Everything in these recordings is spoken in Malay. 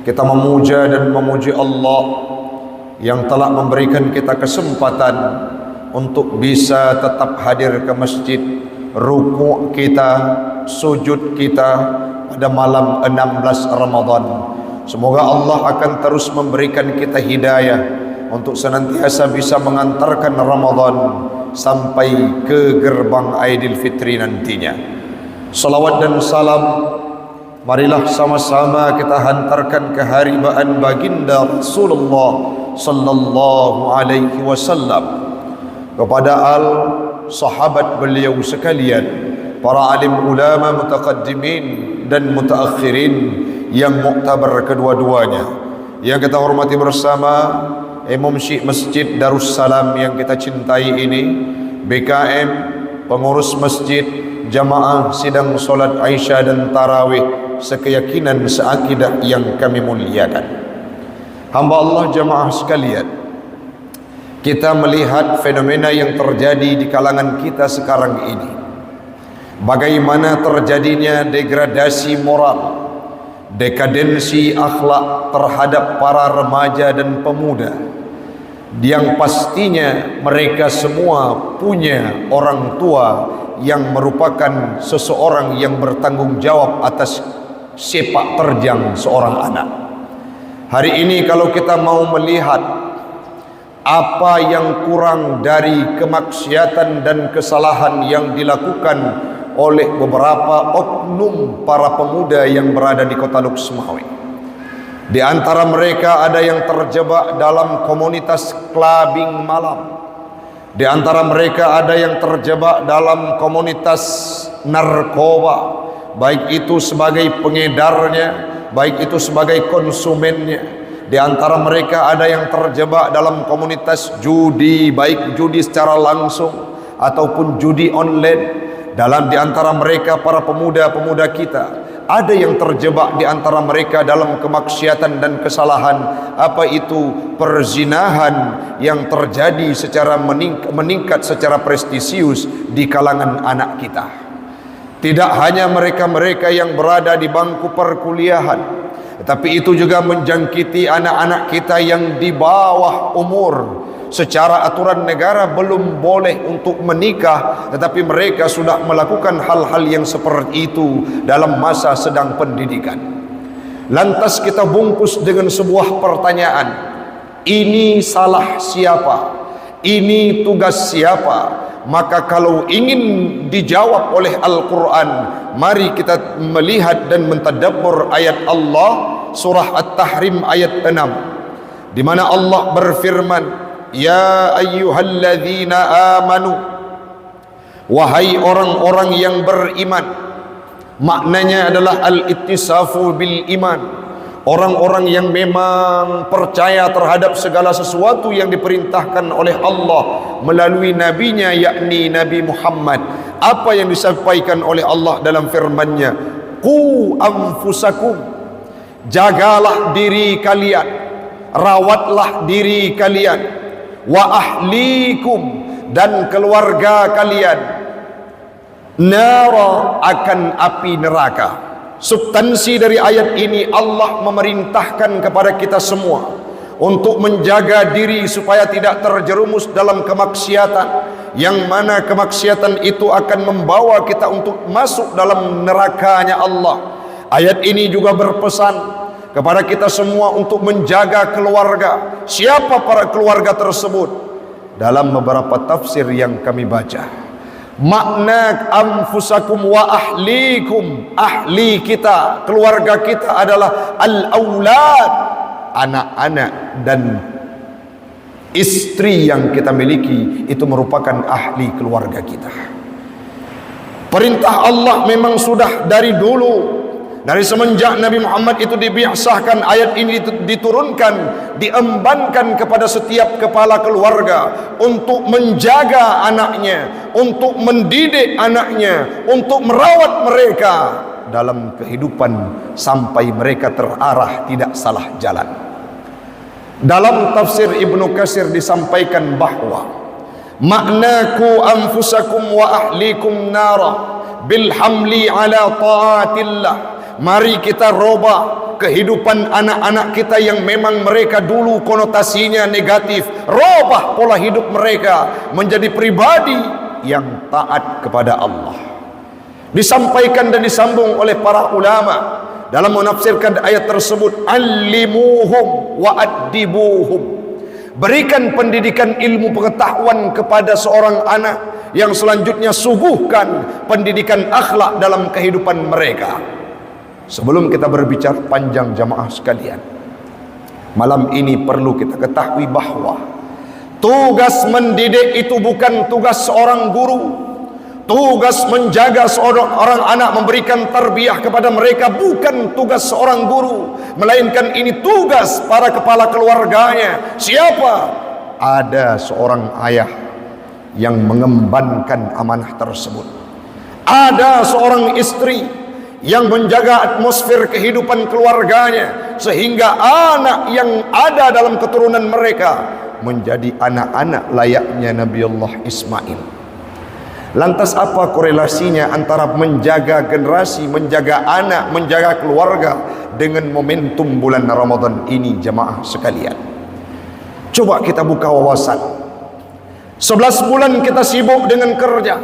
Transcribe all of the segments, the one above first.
Kita memuja dan memuji Allah yang telah memberikan kita kesempatan untuk bisa tetap hadir ke masjid, ruku' kita, sujud kita pada malam 16 Ramadan. Semoga Allah akan terus memberikan kita hidayah untuk senantiasa bisa mengantarkan Ramadan sampai ke gerbang Aidilfitri nantinya. Salawat dan salam marilah sama-sama kita hantarkan keharibaan baginda Rasulullah sallallahu alaihi wasallam, kepada sahabat beliau sekalian, para alim ulama mutaqaddimin dan mutaakhirin yang muktabar kedua-duanya, yang kita hormati bersama Imam Syekh Masjid Darussalam yang kita cintai ini, BKM, pengurus masjid, jamaah sidang solat Aisyah dan tarawih sekeyakinan seakidah yang kami muliakan. Hamba Allah jamaah sekalian, kita melihat fenomena yang terjadi di kalangan kita sekarang ini. Bagaimana terjadinya degradasi moral, dekadensi akhlak terhadap para remaja dan pemuda, yang pastinya mereka semua punya orang tua yang merupakan seseorang yang bertanggung jawab atas sepak terjang seorang anak. Hari ini kalau kita mau melihat apa yang kurang dari kemaksiatan dan kesalahan yang dilakukan oleh beberapa oknum para pemuda yang berada di kota Luxmawi, di antara mereka ada yang terjebak dalam komunitas clubbing malam, di antara mereka ada yang terjebak dalam komunitas narkoba, baik itu sebagai pengedarnya, baik itu sebagai konsumennya. Di antara mereka ada yang terjebak dalam komunitas judi, baik judi secara langsung ataupun judi online. Di antara mereka para pemuda-pemuda kita, ada yang terjebak di antara mereka dalam kemaksiatan dan kesalahan, apa itu perzinahan yang terjadi secara meningkat secara prestisius di kalangan anak kita. Tidak hanya mereka-mereka yang berada di bangku perkuliahan, tetapi itu juga menjangkiti anak-anak kita yang di bawah umur. Secara aturan negara belum boleh untuk menikah, tetapi mereka sudah melakukan hal-hal yang seperti itu dalam masa sedang pendidikan. Lantas kita bungkus dengan sebuah pertanyaan, ini salah siapa? Ini tugas siapa? Maka kalau ingin dijawab oleh Al-Quran, mari kita melihat dan mentadabbur ayat Allah, surah At-Tahrim ayat 6, di mana Allah berfirman, ya ayyuhalladzina amanu, wahai orang-orang yang beriman. Maknanya adalah al-ittisafu bil iman, orang-orang yang memang percaya terhadap segala sesuatu yang diperintahkan oleh Allah melalui nabinya, yakni Nabi Muhammad. Apa yang disampaikan oleh Allah dalam firman-Nya, qu anfusakum, jagalah diri kalian, rawatlah diri kalian, wa ahlikum, dan keluarga kalian, nara, akan api neraka. Substansi dari ayat ini, Allah memerintahkan kepada kita semua untuk menjaga diri supaya tidak terjerumus dalam kemaksiatan, yang mana kemaksiatan itu akan membawa kita untuk masuk dalam nerakanya Allah. Ayat ini juga berpesan kepada kita semua untuk menjaga keluarga. Siapa para keluarga tersebut? Dalam beberapa tafsir yang kami baca, makna anfusakum wa ahlikum, ahli kita, keluarga kita adalah al-aulad, anak-anak dan istri yang kita miliki, itu merupakan ahli keluarga kita. Perintah Allah memang sudah dari dulu, dari semenjak Nabi Muhammad itu dibiasahkan, ayat ini diturunkan, diembankan kepada setiap kepala keluarga untuk menjaga anaknya, untuk mendidik anaknya, untuk merawat mereka dalam kehidupan sampai mereka terarah tidak salah jalan. Dalam tafsir Ibnu Katsir disampaikan bahwa maknaku anfusakum wa ahlikum nara bil hamli ala taatillah. Mari kita robah kehidupan anak-anak kita yang memang mereka dulu konotasinya negatif. Robah pola hidup mereka menjadi pribadi yang taat kepada Allah. Disampaikan dan disambung oleh para ulama dalam menafsirkan ayat tersebut, allimuhum wa addibuhum. Berikan pendidikan ilmu pengetahuan kepada seorang anak, yang selanjutnya suguhkan pendidikan akhlak dalam kehidupan mereka. Sebelum kita berbicara panjang jamaah sekalian, malam ini perlu kita ketahui bahwa tugas mendidik itu bukan tugas seorang guru. Tugas menjaga seorang anak, memberikan tarbiyah kepada mereka bukan tugas seorang guru, melainkan ini tugas para kepala keluarganya. Siapa? Ada seorang ayah yang mengembankan amanah tersebut. Ada seorang istri yang menjaga atmosfer kehidupan keluarganya, sehingga anak yang ada dalam keturunan mereka menjadi anak-anak layaknya Nabi Allah Ismail. Lantas apa korelasinya antara menjaga generasi, menjaga anak, menjaga keluarga dengan momentum bulan Ramadan ini jamaah sekalian? Coba kita buka wawasan. 11 bulan kita sibuk dengan kerja.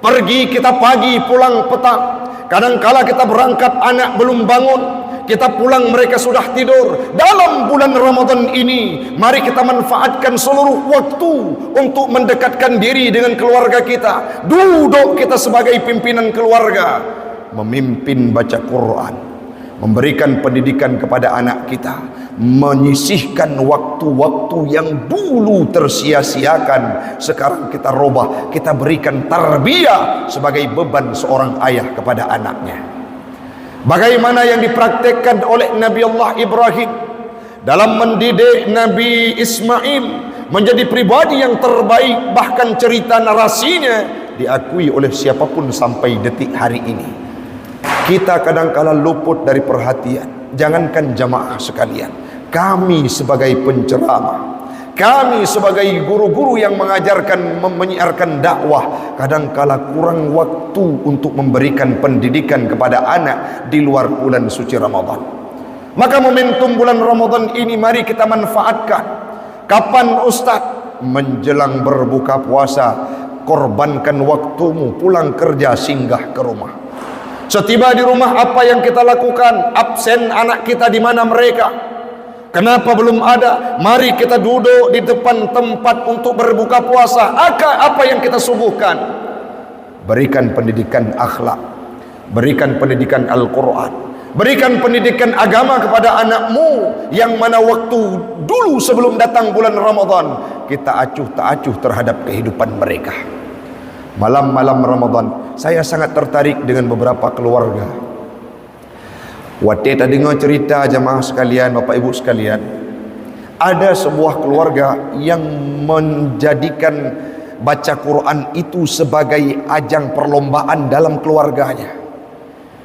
Pergi kita pagi, pulang petang. Kadangkala kita berangkat, anak belum bangun. Kita pulang, mereka sudah tidur. Dalam bulan Ramadan ini, mari kita manfaatkan seluruh waktu untuk mendekatkan diri dengan keluarga kita. Duduk kita sebagai pimpinan keluarga, memimpin baca Quran, memberikan pendidikan kepada anak kita, menyisihkan waktu-waktu yang dulu tersia-siakan. Sekarang kita robah, kita berikan tarbiyah sebagai beban seorang ayah kepada anaknya. Bagaimana yang dipraktekkan oleh Nabi Allah Ibrahim dalam mendidik Nabi Ismail menjadi pribadi yang terbaik, bahkan cerita narasinya diakui oleh siapapun sampai detik hari ini. Kita kadangkala luput dari perhatian. Jangankan jamaah sekalian, kami sebagai penceramah, kami sebagai guru-guru yang mengajarkan, menyiarkan dakwah, kadangkala kurang waktu untuk memberikan pendidikan kepada anak di luar bulan suci Ramadan. Maka momentum bulan Ramadan ini mari kita manfaatkan. Kapan Ustaz? Menjelang berbuka puasa, korbankan waktumu, pulang kerja singgah ke rumah. Setiba di rumah, apa yang kita lakukan? Absen anak kita di mana mereka? Kenapa belum ada? Mari kita duduk di depan tempat untuk berbuka puasa. Apa yang kita suguhkan? Berikan pendidikan akhlak, berikan pendidikan Al-Quran, berikan pendidikan agama kepada anakmu, yang mana waktu dulu sebelum datang bulan Ramadan kita acuh tak acuh terhadap kehidupan mereka. Malam-malam Ramadan saya sangat tertarik dengan beberapa keluarga. Waktu kita dengar cerita jamaah sekalian, bapak ibu sekalian, ada sebuah keluarga yang menjadikan baca Quran itu sebagai ajang perlombaan dalam keluarganya.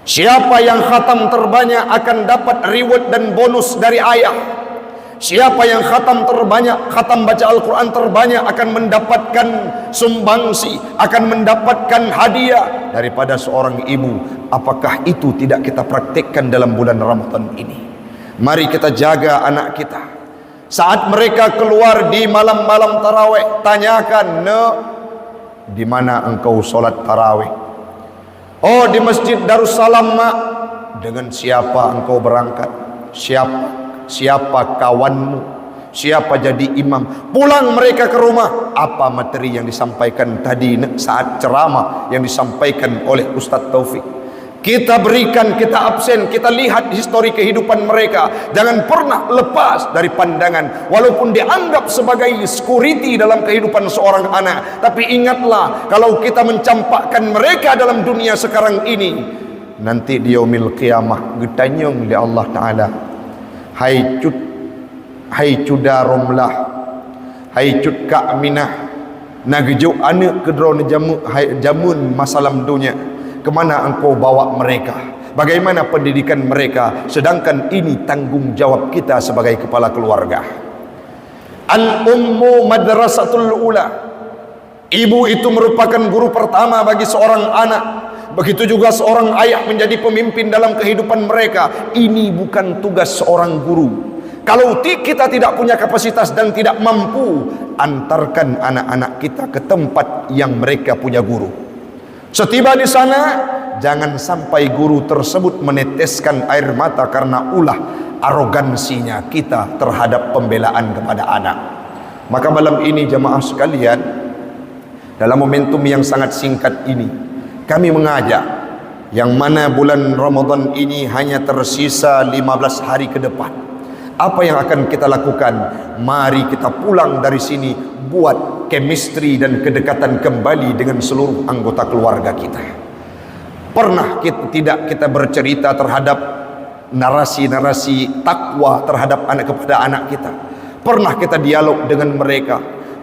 Siapa yang khatam terbanyak akan dapat reward dan bonus dari ayah. Siapa yang khatam terbanyak, khatam baca Al-Quran terbanyak akan mendapatkan sumbangsi, akan mendapatkan hadiah daripada seorang ibu. Apakah itu tidak kita praktikkan dalam bulan Ramadan ini? Mari kita jaga anak kita. Saat mereka keluar di malam-malam tarawih, tanyakan, di mana engkau solat tarawih? Oh, di Masjid Darussalam, Mak. Dengan siapa engkau berangkat? Siapa kawanmu? Siapa jadi imam? Pulang mereka ke rumah, apa materi yang disampaikan tadi saat ceramah yang disampaikan oleh Ustaz Taufik? Kita berikan, kita absen, kita lihat histori kehidupan mereka. Jangan pernah lepas dari pandangan, walaupun dianggap sebagai security dalam kehidupan seorang anak. Tapi ingatlah, kalau kita mencampakkan mereka dalam dunia sekarang ini, nanti di yaumil qiyamah ditanyung oleh Allah Ta'ala, hai cuda romlah, hai cud ka aminah, nagjuk anak kedrona jamun masalam dunia. Kemana engkau bawa mereka? Bagaimana pendidikan mereka? Sedangkan ini tanggung jawab kita sebagai kepala keluarga. Al-ummu madrasatul ula. Ibu itu merupakan guru pertama bagi seorang anak. Begitu juga seorang ayah menjadi pemimpin dalam kehidupan mereka. Ini bukan tugas seorang guru. Kalau kita tidak punya kapasitas dan tidak mampu, antarkan anak-anak kita ke tempat yang mereka punya guru. Setiba di sana, jangan sampai guru tersebut meneteskan air mata karena ulah arogansinya kita terhadap pembelaan kepada anak. Maka malam ini jemaah sekalian, dalam momentum yang sangat singkat ini, kami mengajak, yang mana bulan Ramadan ini hanya tersisa 15 hari ke depan. Apa yang akan kita lakukan? Mari kita pulang dari sini buat chemistry dan kedekatan kembali dengan seluruh anggota keluarga kita. Pernah kita bercerita terhadap narasi-narasi takwa terhadap kepada anak kita? Pernah kita dialog dengan mereka?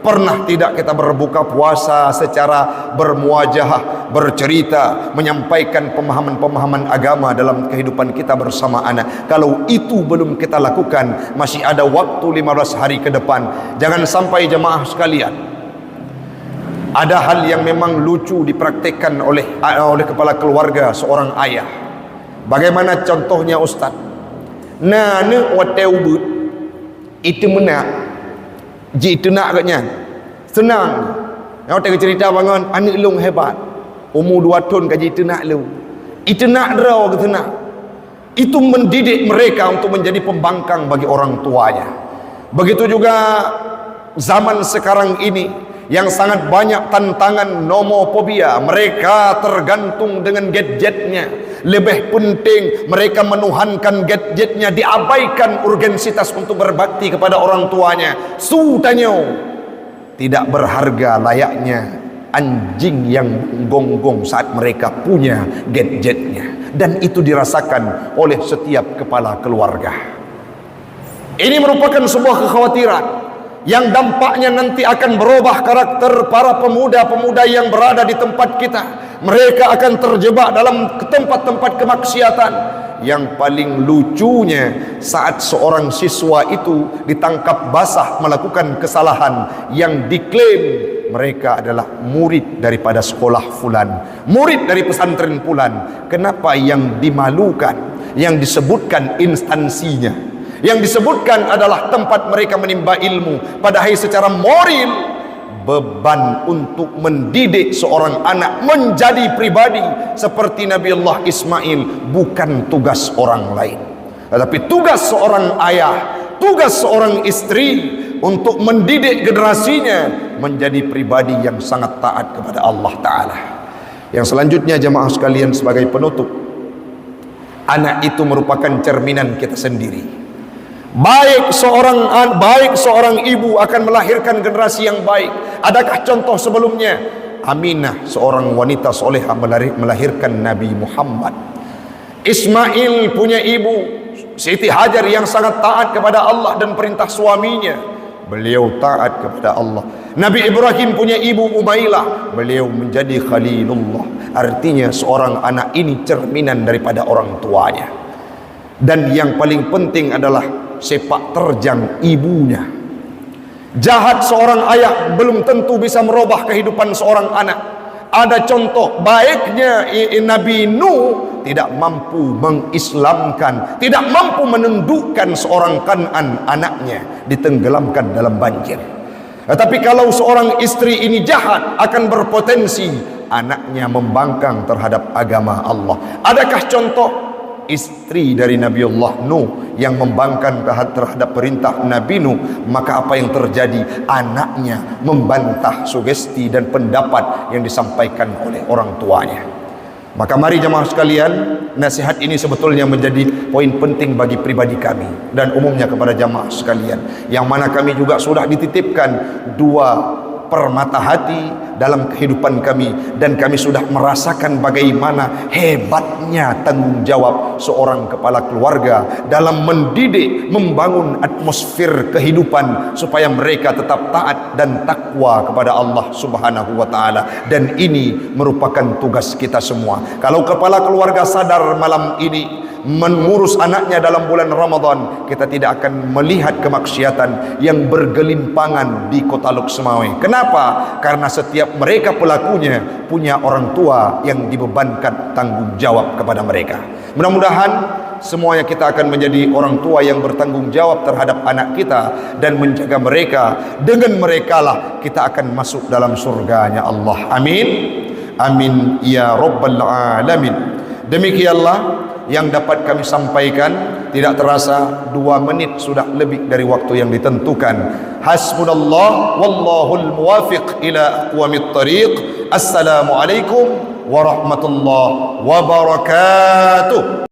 Pernah tidak kita berbuka puasa secara bermuajahah, bercerita, menyampaikan pemahaman-pemahaman agama dalam kehidupan kita bersama anak? Kalau itu belum kita lakukan, masih ada waktu 15 hari ke depan. Jangan sampai jemaah sekalian, ada hal yang memang lucu dipraktikkan oleh kepala keluarga seorang ayah. Bagaimana contohnya Ustaz? Nana hotel but itu menak jitu nak katnya senang. Yang tengah cerita bangun anak long hebat umur 2 tahun kaji itu nak lu itu nak draw ke nak. Itu mendidik mereka untuk menjadi pembangkang bagi orang tuanya. Begitu juga zaman sekarang ini yang sangat banyak tantangan nomofobia. Mereka tergantung dengan gadgetnya. Lebih penting mereka menuhankan gadgetnya, diabaikan urgensitas untuk berbakti kepada orang tuanya. Sutanyo tidak berharga layaknya anjing yang gonggong saat mereka punya gadgetnya. Dan itu dirasakan oleh setiap kepala keluarga. Ini merupakan sebuah kekhawatiran yang dampaknya nanti akan berubah karakter para pemuda-pemuda yang berada di tempat kita. Mereka akan terjebak dalam tempat-tempat kemaksiatan. Yang paling lucunya, saat seorang siswa itu ditangkap basah melakukan kesalahan yang diklaim mereka adalah murid daripada sekolah fulan, murid dari pesantren fulan. Kenapa yang dimalukan, yang disebutkan instansinya, yang disebutkan adalah tempat mereka menimba ilmu? Padahal secara moral, beban untuk mendidik seorang anak menjadi pribadi seperti Nabi Allah Ismail bukan tugas orang lain, tetapi tugas seorang ayah, tugas seorang istri untuk mendidik generasinya menjadi pribadi yang sangat taat kepada Allah Ta'ala. Yang selanjutnya jemaah sekalian, sebagai penutup, anak itu merupakan cerminan kita sendiri. Baik seorang ibu akan melahirkan generasi yang baik. Adakah contoh sebelumnya? Aminah, seorang wanita solehah, melahirkan Nabi Muhammad. Ismail punya ibu Siti Hajar yang sangat taat kepada Allah dan perintah suaminya. Beliau taat kepada Allah. Nabi Ibrahim punya ibu Umailah, beliau menjadi Khalilullah. Artinya seorang anak ini cerminan daripada orang tuanya. Dan yang paling penting adalah sepak terjang ibunya. Jahat seorang ayah belum tentu bisa merubah kehidupan seorang anak. Ada contoh baiknya Nabi Nuh tidak mampu mengislamkan, tidak mampu menundukkan seorang Kan'an, anaknya ditenggelamkan dalam banjir. Tetapi kalau seorang istri ini jahat, akan berpotensi anaknya membangkang terhadap agama Allah. Adakah contoh istri dari Nabiullah Nuh yang membangkang terhadap perintah Nabi Nuh? Maka apa yang terjadi? Anaknya membantah sugesti dan pendapat yang disampaikan oleh orang tuanya. Maka mari jemaah sekalian, nasihat ini sebetulnya menjadi poin penting bagi pribadi kami dan umumnya kepada jemaah sekalian, yang mana kami juga sudah dititipkan dua permata hati dalam kehidupan kami, dan kami sudah merasakan bagaimana hebatnya tanggung jawab seorang kepala keluarga dalam mendidik, membangun atmosfer kehidupan supaya mereka tetap taat dan takwa kepada Allah Subhanahu wa taala. Dan ini merupakan tugas kita semua. Kalau kepala keluarga sadar malam ini mengurus anaknya dalam bulan Ramadan, kita tidak akan melihat kemaksiatan yang bergelimpangan di Kota Luk Semawe. Kenapa? Karena setiap mereka pelakunya punya orang tua yang dibebankan tanggung jawab kepada mereka. Mudah-mudahan semuanya kita akan menjadi orang tua yang bertanggung jawab terhadap anak kita dan menjaga mereka. Dengan merekalah kita akan masuk dalam surganya Allah. Amin. Amin ya rabbal alamin. Demikianlah yang dapat kami sampaikan. Tidak terasa 2 menit sudah lebih dari waktu yang ditentukan. Hasbunallah wallahul muwafiq ila aqwamit tariq. Assalamualaikum warahmatullahi wabarakatuh.